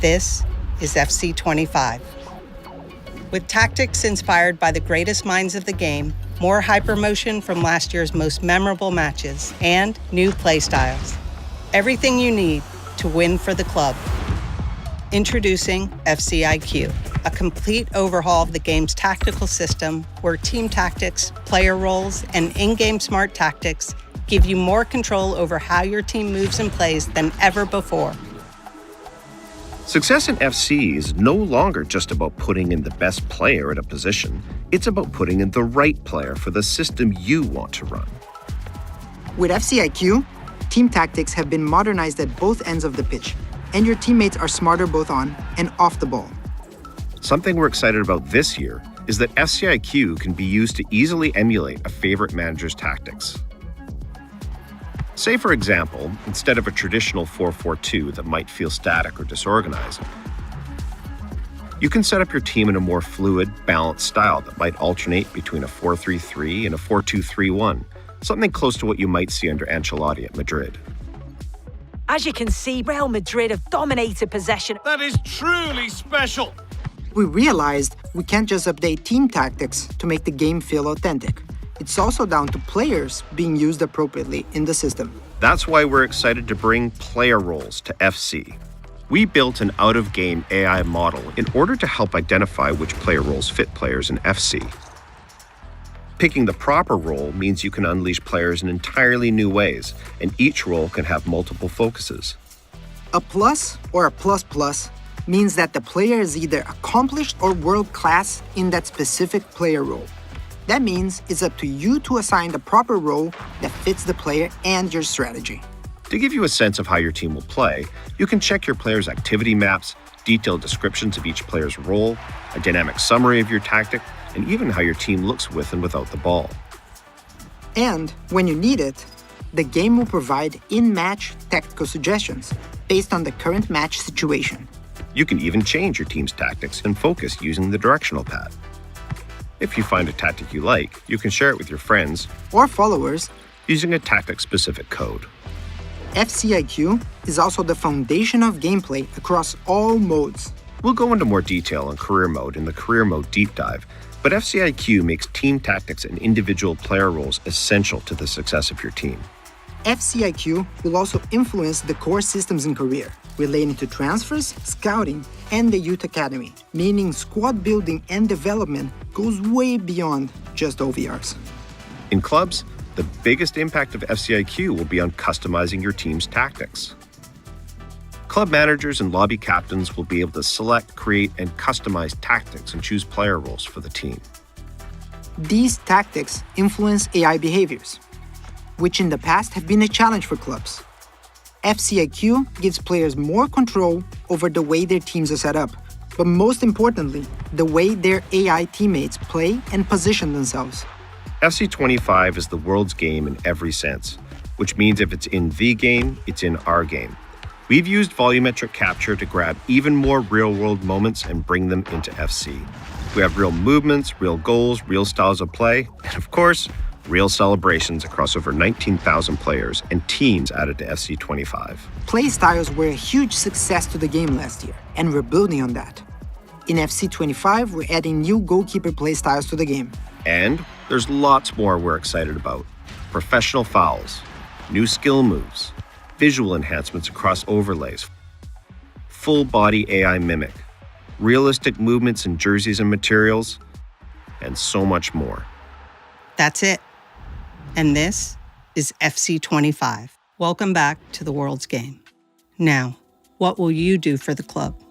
This is FC25. With tactics inspired by the greatest minds of the game, more hypermotion from last year's most memorable matches, and new playstyles. Everything you need to win for the club. Introducing FCIQ, a complete overhaul of the game's tactical system where team tactics, player roles, and in-game smart tactics give you more control over how your team moves and plays than ever before. Success in FC is no longer just about putting in the best player at a position. It's about putting in the right player for the system you want to run. With FCIQ, team tactics have been modernized at both ends of the pitch, and your teammates are smarter both on and off the ball. Something we're excited about this year is that FCIQ can be used to easily emulate a favorite manager's tactics. Say, for example, instead of a traditional 4-4-2 that might feel static or disorganized, you can set up your team in a more fluid, balanced style that might alternate between a 4-3-3 and a 4-2-3-1, something close to what you might see under Ancelotti at Madrid. As you can see, Real Madrid have dominated possession. That is truly special. We realized we can't just update team tactics to make the game feel authentic. It's also down to players being used appropriately in the system. That's why we're excited to bring player roles to FC. We built an out-of-game AI model in order to help identify which player roles fit players in FC. Picking the proper role means you can unleash players in entirely new ways, and each role can have multiple focuses. A plus or a plus means that the player is either accomplished or world-class in that specific player role. That means it's up to you to assign the proper role that fits the player and your strategy. To give you a sense of how your team will play, you can check your players' activity maps, detailed descriptions of each player's role, a dynamic summary of your tactic, and even how your team looks with and without the ball. And when you need it, the game will provide in-match tactical suggestions based on the current match situation. You can even change your team's tactics and focus using the directional pad. If you find a tactic you like, you can share it with your friends or followers using a tactic-specific code. FCIQ is also the foundation of gameplay across all modes. We'll go into more detail on career mode in the career mode deep dive, but FCIQ makes team tactics and individual player roles essential to the success of your team. FCIQ will also influence the core systems in career, relating to transfers, scouting, and the youth academy, meaning squad building and development goes way beyond just OVRs. In clubs, the biggest impact of FCIQ will be on customizing your team's tactics. Club managers and lobby captains will be able to select, create, and customize tactics and choose player roles for the team. These tactics influence AI behaviors, which in the past have been a challenge for clubs. FCIQ gives players more control over the way their teams are set up, but most importantly, the way their AI teammates play and position themselves. FC25 is the world's game in every sense, which means if it's in the game, it's in our game. We've used volumetric capture to grab even more real-world moments and bring them into FC. We have real movements, real goals, real styles of play, and of course, real celebrations across over 19,000 players and teams added to FC25. Play styles were a huge success to the game last year, and we're building on that. In FC25, we're adding new goalkeeper play styles to the game. And there's lots more we're excited about. Professional fouls, new skill moves, visual enhancements across overlays, full-body AI mimic, realistic movements in jerseys and materials, and so much more. That's it. And this is FC25. Welcome back to the world's game. Now, what will you do for the club?